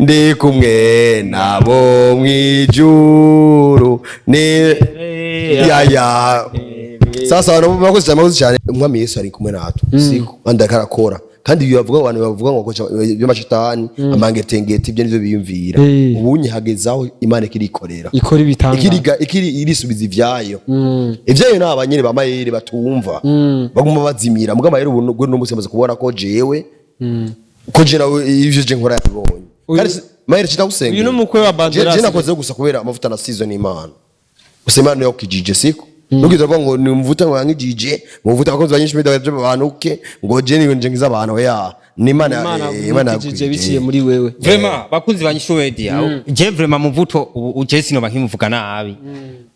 ndi kumwe nabo mwijuru ni ya sasa wanabakoze cyane umwami Yesu ari kumwe natwe siko kandi akarakora kandi iyo bavuga abantu bavuga ngo by'amashitani amangetengete ibyo nivyo biyumvira ubunye hagezaho Imana ikirikorera ikora ibitanga irisubiza ivyayo ivyayo n'abanyene bamayere batumva baguma bazimira muga mayere ubu no musemaze kubona ko jewe ko je nawe ivyo je nkora yabonye kandi mayere kitagusenga uyu numukwe wa Bandera je nakoze gusa kubera amavuta na season Imana usemana yo kijije siko nugize ngo ni umuvuta ngo yangijije umuvuta abakozi banyinshi bidaje banuke ngo je ni nje ngiza abantu ya ni Imana kijije biciye muri wewe vraiment bakunzi banyishu wedia je vraiment muvuto uje sino bakimuvuga nabi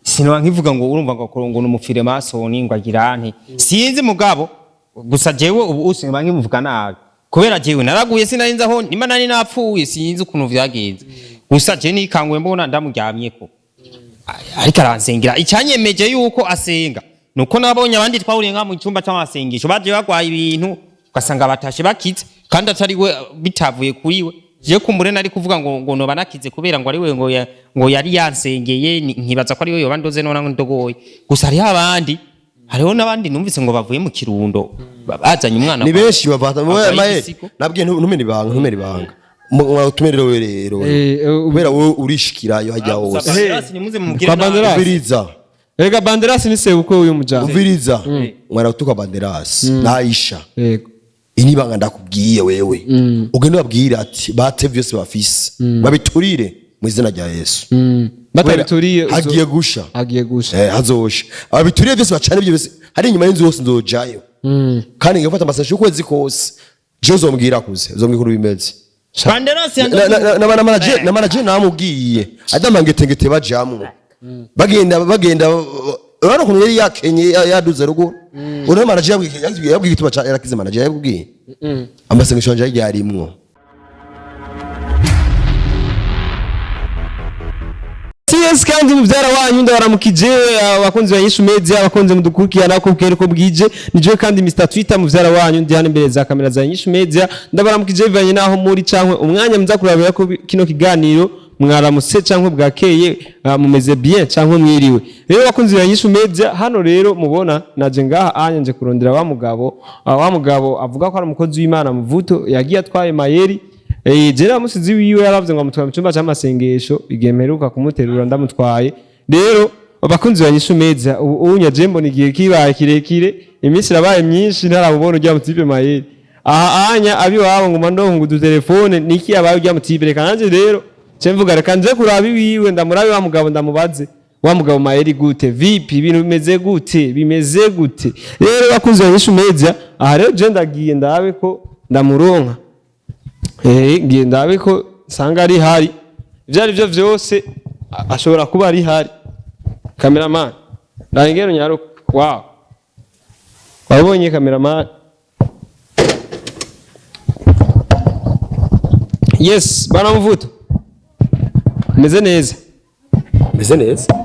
sino bankivuga ngo urumva ngo korongo numufire masoni ngo agirante sinzi mugabo gusa jewe ubu usine bankimuvuga nabi kubera jewe naraguye sinarinza ho Imana ni napfuye sinzi ukuntu vyagenze gusa je ni kangwe mbona ndamuryamyeko ariko aransengera icyanyemeje yuko asenga nuko nabonye abandi twawurenga mu cyumba cy'amasengesho baje bagwaye ibintu ugasanga batashe bakize kandi atari we bitavuye kuri we je kumbure nari kuvuga ngo no banakize kubera ngo ari we ngo yari yansengeye nkibaza ko ari we yobandoze nona ndogoye gusa ari abandi hariho nabandi numvise ngo bavuye mu kirundo bazanye umwana ni benshi bavata nabwiye ntumene ibanga mwatumerero rero kubera wowe urishikirayo hajya hose Banderasi ega Banderasi ni sebukwe uyu mujana ubiriza mwana utuka Banderasi na Aisha yego inibanga ndakubwiye wewe ugende babwira ati bate byose bafise babiturire mu izina rya Yesu batabituriye hagiye gusha hazosha abituriye byose bacane ibyo byose hari inyuma y'inzu yose nzojayo kandi ngafata amasashi ukwezi kose je zombwira kuze zombwira bimeze Banderasi na manager namubwiye adamangetengete bajamwe bagenda urana kuntu yari yakenye yaduze rugo urana manager yabwiye tuba yarakize manager yabwiye amasengesho yanje yarimwo Yes kandi muvyara wanyu ndabaramukije abakunzi banyishu media abakunzi mudukurikirana ko bwere ko bwije nije kandi Mr Twitter muvyara wanyu ndi hano imbere za kamera za nyishu media ndabaramukije bivanye naho muri cankwe umwanya mza kurabira ko kino kiganiro mwaramutse cankwe bwakeye mumeze bien cankwe mwiriwe rero abakunzi banyishu media hano rero mubona naje ngaha anye kurondera wa mugabo avuga ko ari umukozi w'Imana muvuto yagiye atwaye mayeri jera musizi wiwe yaravye ngo amutwaye mu cyumba cy'amasengesho igemeruka kumuterura ndamutwaye rero abakunzi banyishu media ubunya jembo nigiye kibaye kirekire iminsi rabaye myinshi ntarabubona ujya mutipe mayeri anya abi wabo ngo mandongo du telefone niki abaye ujya mutipe reka nanje rero cemvuga reka nje kurabi wiwe ndamurabi wa mugabo ndamubaze wa mugabo mayeri gute vipi ibintu bimeze gute rero abakunzi banyishu media aha rero je ndagiye ndabe ko ndamuronka ngiye ndabe ko sanga ari hari ivyari byo vyose ashobora kuba ari hari cameraman ndangero nyaro wow wabonye cameraman yes bana muvuto meze neza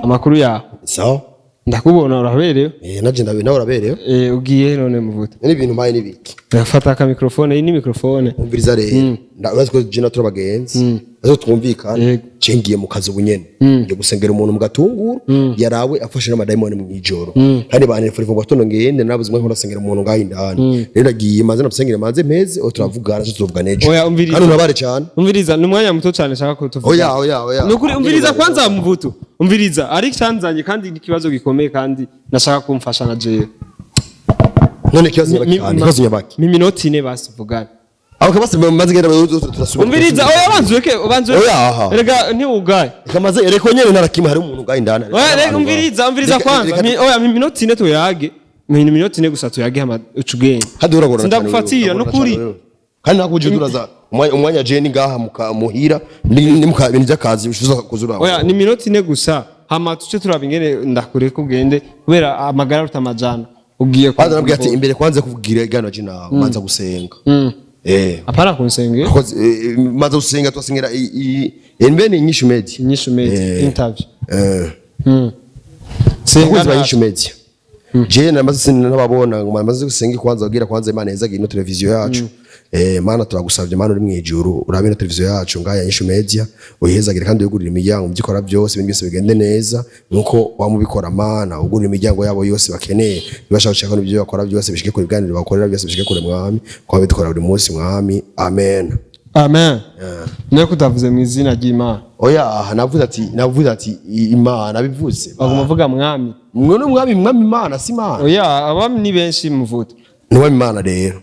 amakuru ya sawa ndakubona urabereyo naje nawe urabereyo ugiye none muvuto ni ibintu maye nibiki nafata ka microphone ni microphone umviriza rero ndabaza ko jina turabagenzi azo twumvikana cengiye mu kazi ubunyene nje gusengera umuntu mu gatunguru yarawe afashe n'amadayimoni mu ijoro kandi bane furi vuba tono ngende nabuzimwe nko nasengera umuntu ngaho indani rero agiye maze nabusengera manze meze o turavugana tuzovuga nejo kandi unabare cyane umviriza ni umwanya muto cyane shaka ko tuvuga oya nukuri umviriza kwanza muvuto umviriza ari cyanzanye kandi ikibazo gikomeye kandi nashaka kumfasha na jewe none kibazo nyabaki mi minoti ne basivugana aho kabase maze ngenda turasubira umviriza oya banzuke rega ntiugaye kamaze ereko nyene narakima hari umuntu gaye ndana oya rega umviriza kwanza oya mi minoti ne tuyage mi minoti ne gusa tuyage hama ucugenge haduragora ndagufatira no kuri kandi nakuje turaza umwanya jeni ngaha muhira ni muka bintu by'akazi ushuza kuzura oya ni minoti ne gusa hama tuce turabingene ndakure kugende kubera amagara rutamajana ugiye kwanza nabwiye ati imbere kwanza kuvugira igano jina manza gusenga apana kunsenge manza gusenga twasengera imbere inyishu media interview senga na inyishu media je namaze sinababona ngo maze gusenga kwanza ugira kwanza Imana yezaga ino televiziyo yacu mana turagusavye mana uri mwijuru urabina televiziyo yacu ngaya Inyishu Media uyihezagire kandi uyugurira imiryango byikora byose ibintu byose bigende neza nuko wamubikora mana ugurira imiryango yabo yose bakeneye bibasha gushaka n'ibyo bakora byose bishike kuri biganiro bakorera byose bishike kuri mwami kwa bidukora buri munsi mwami amen amen niyo kutavuze mu izina ry'Imana oya navuze ati Imana bivuze baguma vuga mwami mwe no mwami Imana si Imana oya abami ni benshi muvuto niwe Imana rero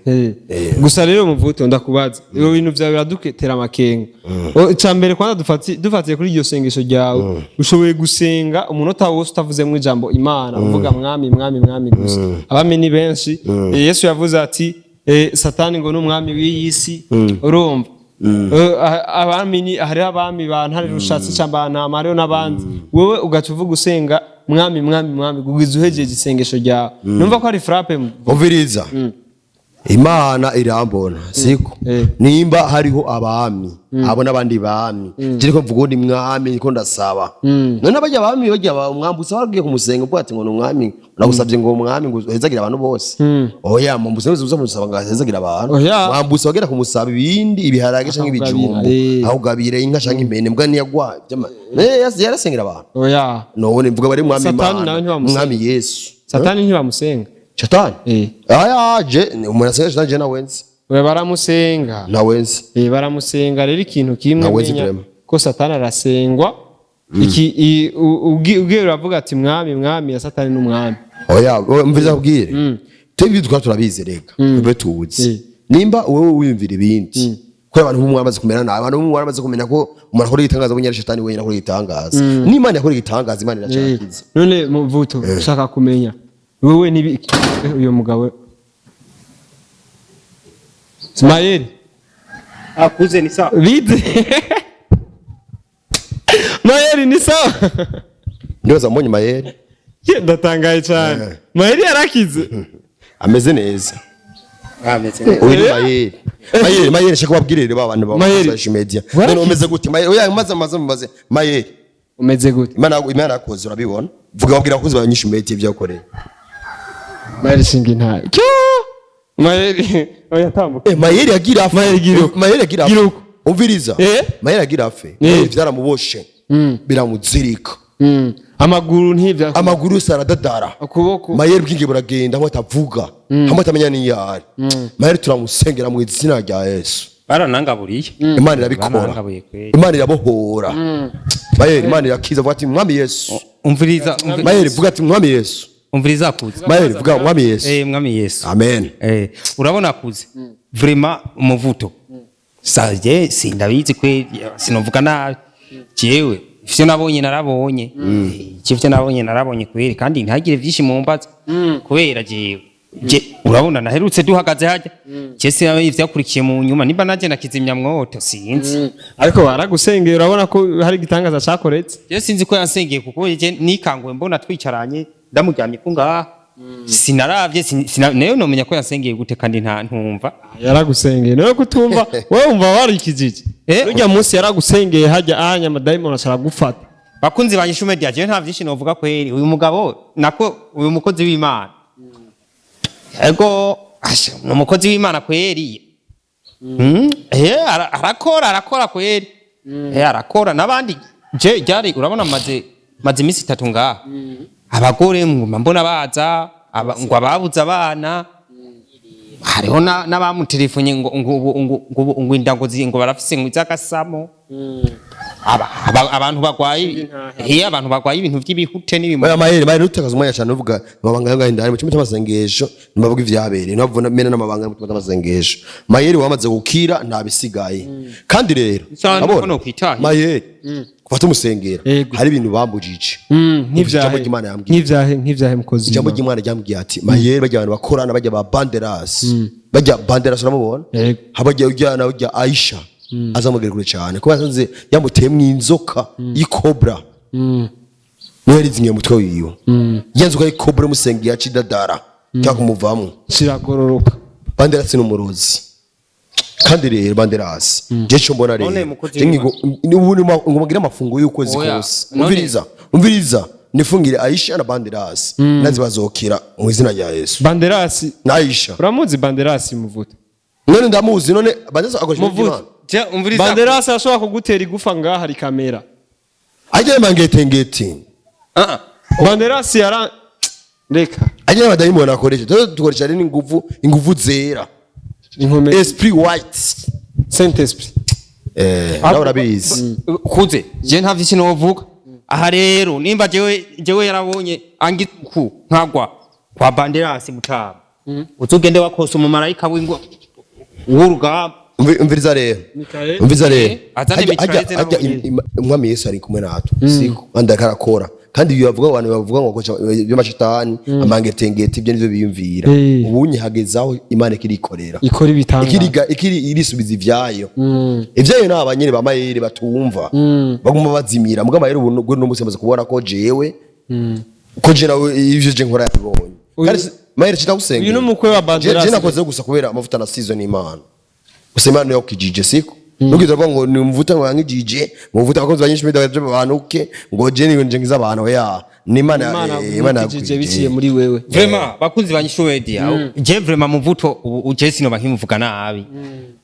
gusa rero muvuto ndakubaza iyo bintu byawe biraduketera amakenga icambere kwanza dufatiye kuri iryo sengesho ryawe ushoboye gusenga umunota wose utavuzemo ijambo Imana uvuga mwami gusa abami ni benshi Yesu yavuze ati Satani ngo n'umwami w'iyisi urumva abami hari abami bantare rushatse cyangwa ntama n'abandi wowe ugaca uvuga usenga mwami gugiza uhejeje isengesho ryawe numva ko ari frappe umviriza Imana irambona siko nimba hariho abami abo nabandi bami kiriko mvugo ni mwami niko ndasaba none abajya abami bajya umwambutsa waragiye kumusenga ubwo ati ngo n'umwami nagusabye ngo umwami ngo hezagira abantu bose oya mwambutsa uza musaba ngo hezagira abantu mwambutsa wagera kumusaba ibindi ibiharage canke ibijumbo aho gabire inka canke impene mbwa niyagwa yarasengera abantu oya none mvuga bari mwami Imana mwami Yesu Satani ntibamusenga Shatani aya je umuntu asenga Shatani je nawenzi we baramusenga nawenzi baramusenga rero ikintu kimwe menya ko Satani arasengwa iki ugiye uravuga ati mwami ya Satani n'umwami oya mviza kubwire tebi turabizi reka ube tuzi nimba wowe wiyumvira ibindi ko abantu b'umwe bamaze kumera nabi abantu b'umwe bamaze kumenya ko umuntu akora igitangaza bunyari Shatani wenyine akora igitangaza n'Imana yakora igitangaza Imana iracakiza none muvuto ushaka kumenya wewe ni uyo mugabo Ismael akuze ni sawa bide Mayeri ni sawa ndio zamonye Mayeri ndatangaye cyane Mayeri yarakize ameze neza Mayeri shaka wabwirire babantu ba Inyishu Media none umeze gute Mayeri oya maze Mayeri umeze gute Imana yakoze urabibona vuga wabwira abakozi ba Inyishu Media ibyakoreye Mayeri singi nta Mayeri oya tambuka Mayeri yagira afa Mayeri yagira afa umviriza Mayeri yagira afa byaramuboshe biramuzirika amaguru saradadara ukuboko Mayeri bwinge buragenda hamwe atavuga hamwe atamenya niyari Mayeri turamusengera mu izina rya Yesu baranangaburiye Imana irabikora Imana irabohora Mayeri Imana irakiza vuga ati mwami Yesu umviriza Mayeri vuga ati mwami Yesu umviriza akuze Mayeri vuga mwami Yesu mwami Yesu amen urabona akuze vraiment umuvuto saje sindabizi kwe sinovuga nabi jewe ivyo nabonye narabonye ivyo nabonye kweri kandi ntagire vyinshi mu mbaza kubera jewe urabona naherutse duhagaze hajya cyese ivyakurikiye mu nyuma nimba naje nakizimya mwoto sinzi ariko baragusengeye urabona ko hari gitangaza cyakoretse je sinzi ko yansengeye kuko je nikanguwe mbona twicaranye ndamuryamye ko ngaha sinaravye nayo nomenya ko yansengeye gute kandi nta ntumva yaragusengeye nayo kutumva wowe umva warikijije urya munsi yaragusengeye hajya ahanya amadaimoni aragufata bakunzi ba Inyishu Media je nta vyinshi novuga kweri uyu mugabo nako uyu mukozi w'Imana ego n'umukozi w'Imana kweri arakora kweri arakora nabandi je ryari urabona maze iminsi 3 ngaha abagore mbona baza ngo ababuza abana hariho n'abamutelefonye ngo indango ngo barafise ngo izakasamo abantu bagwaye abantu bagwaye ibintu by'ibihute n'ibimo Mayeri utakaza umwanya cyane uvuga amabanga yangahe ndari mu cyumba cy'amasengesho nibavuga ivyabere nabavuna mena n'amabanga mu cyumba cy'amasengesho Mayeri wamaze gukira ntabisigaye kandi rero abona Mayeri kufata umusengera hari ibintu bambujije nk'ivyahe mukozi ijambo ry'Imana ryambwiye ati Mayeri bajya abantu bakorana bajya ba banderas uramubona habajya ujyana ujya Aisha azamugera kure cyane kuba sanze yamuteye mu inzoka y'ikobra niyo rizingiye mutwe wiyo yanzuka y'ikobra musengera yacidadara cyakumuvamo kiragororoka banderas n'umurozi kandi rero banderas je cyo mbona rero ngumugire amafungo y'uko zikose umviriza nifungire Aisha na banderas nazi bazokira mu izina rya Yesu banderas na Aisha uramuzi banderas muvuto none ndamuzi none Banderas akoresha Muvuto. Imana umviriza Banderas ashobora kugutera igufa ngaha hari kamera ajye mangete Banderas yara reka ajye abadayimoni akoresha dukoresha rero inguvu zera inkomezi esprit white Saint Esprit nawe urabizi kuze je ntavye ikintu wovuga aha rero nimba jewe yarabonye angiku nkagwa kwa Banderas mutaba uzugende wakosa umumarayika w'ingo w'urugamba umviriza rero azane mitraillette ajya umwami Yesu ari kumwe natwe siko kandi akarakora kandi iyo bavuga abantu bavuga ngo kocha by'amashitani amangetengete ibyo nivyo biyumvira ubunye hagezaho Imana ikirikorera ikora ibitanga ikiri irisubiza ivyayo ivyayo n'abanyene ba mayeri batumva baguma bazimira muga mayeri ubuntu no musemaze kubona ko jewe ko je nawe ivyo je nkora yabonye kandi mayeri kitagusenga uyu n'umukwe wa Banderas je nakoze gusa kubera amavuta na season Imana usemana yo kijije siko nugize ngo ni mvuta ngo yangijije muvuta abakozi banyinshi media babanuke ngo je ni ngiza abantu ya ni Imana kijije biciye muri wewe vraiment bakunzi banyishuwedia je vraiment muvuto uje sino bankimuvuga nabi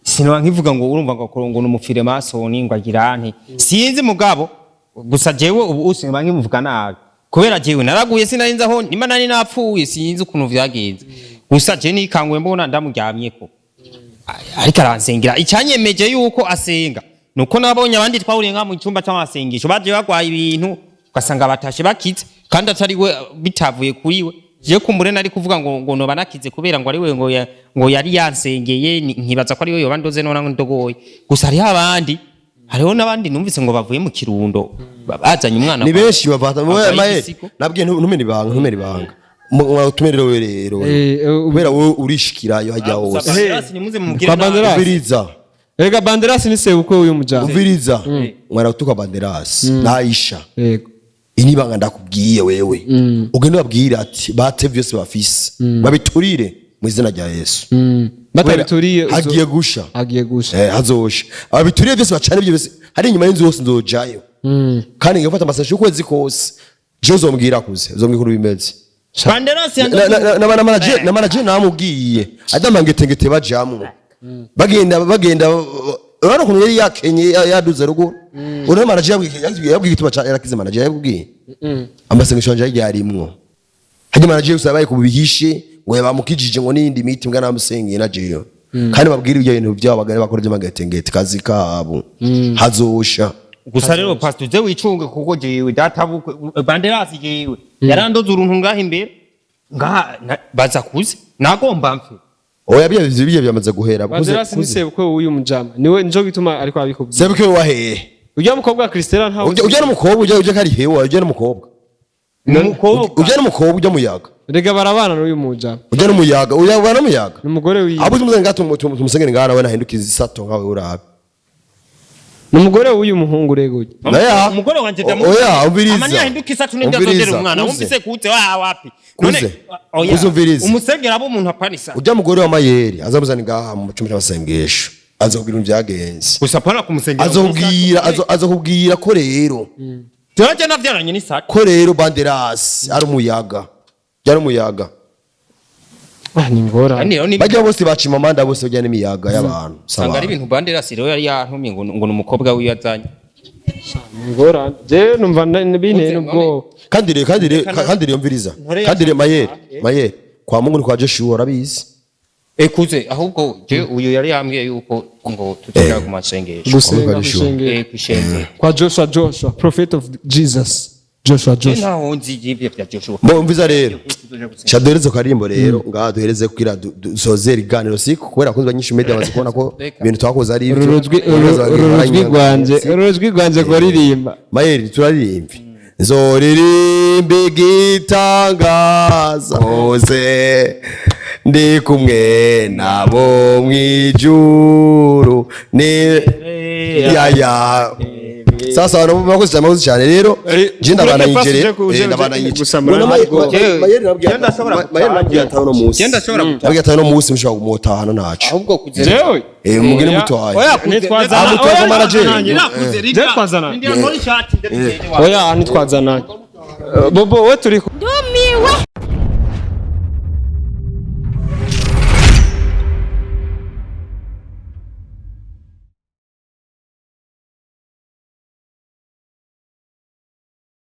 sino bankivuga ngo urumva ngo numufire masoni ngo agirane sinzi mugabo gusa jewe ubu usino bankimuvuga nabi kubera jewe naraguye sinarinza ho Imana ni napfuye sinzi ukuntu vyagenze gusa je nikanguye mbona ndamuryamyeko ariko aransengera icyanyemeje yuko asenga nuko nabonye abandi twawurenga mu cyumba cy'amasengesho baje bagwaye ibintu ugasanga batashe bakize kandi atari we bitavuye kuri we je kumbure nari kuvuga ngo no banakize kubera ngo ari we ngo yari yansengeye nkibaza ko ari we yobandoze nona ndogoye gusa ari abandi hariho nabandi numvise ngo bavuye mu kirundo bazanye umwana ni benshi bavata nabwiye ntumene ibanga mwatumerero rero kubera wowe urishikirayo hajya hose Banderas Ega Banderas ni se uko uyu mujana umviriza mwana tuka Banderas na Aisha yego inibanga ndakubwiye wewe ugende babwira ati bate vyose bafise babiturire mu izina rya Yesu batabituriye hagiye gusha hazosha abituriye vyose bacane byo byose hari inyuma y'inzu yose nzojayo kandi ngafata amasashi ukwezi kose je uzombwira kuze uzombwira bimeze Banderas na manager namubwiye adamangetengete bajamwe bagenda urano kuntu yari yakenye yaduze rugo urano manager yabwiye tuba yarakize manager yabwiye amasengesho yanje yarimwo hajye manager usabaye kubihishe ngo yabamukijije ngo nindi miti mbwa namusengeye na jeyo kandi babwira ibyo bintu byabo bagare bakora by'amagetengete kazi kabo hazosha gusa rero pastor je wicunge kuko jewe databukwe Banderas jewe yarandoze uruntu ngaha imbere ngaha baza kuze nagomba mfe oya bya byamaze guhera Banderas ni sebukwe uyu mujama niwe njo gituma ariko abikubwiye sebukwe wahe ujya mukobwa Christella ntawe ujya n'umukobwa ujya kari hewa ujya n'umukobwa ujya n'umukobwa ujya muyaga rega barabana n'uyu mujama ujya n'umuyaga uyabana n'umuyaga n'umugore wiwe abuze umuzenge gato tumusengere ngana we nahindukiza isato nkawe urabe numugore w'uyu muhungu rego umugore wanje damu oya umviriza amanya hindukisa tunende azondera umwana umvise kutse wapi none uzumviriza umusengera abo umuntu apanisa ujya mugore wa mayeri azamuzana ngaha mu cyumba cy'amasengesho azokubwira ibyagenze gusa pana kumusengera azokubwira ko rero turaje navyaranye ni saka ko rero Banderas ari umuyaga ni ngora bajya bose bacima amanda bose bajya n'imiyaga y'abantu sanga ari ibintu Banderas rero yari yantumye ngo numukobwa wiwe yazanye ngora je numva bine nubwo kandi rero mviriza kandi rero mayeri kwa Mungu ni kwa Joshua arabizi kuze ahubwo je uyu yari yambwiye yuko ngo tutega ku masengesho gusenga kwa Joshua prophet of Jesus Joshua naho nzi ibyo bya Joshua mviza rero cadoreze karimbo rero ngaha duhereze kugira dusozera iganiro siko kubera kunzwa nyinshi media bazi kubona ko ibintu twakoze ari ibyo urujwi rwanje kuririmba mayeri turaririmba nzoririmba igitangaza hose ndi kumwe nabo mwijuru ni sasa abantu bakoze amazi cyane rero je ndabana yigere ndabana yigere mayeri nabwiye no munsi mushaka kumutahana nacu ahubwo kuzerewe mugire mutohaye nitwazana manager oya nitwazana bobo we turi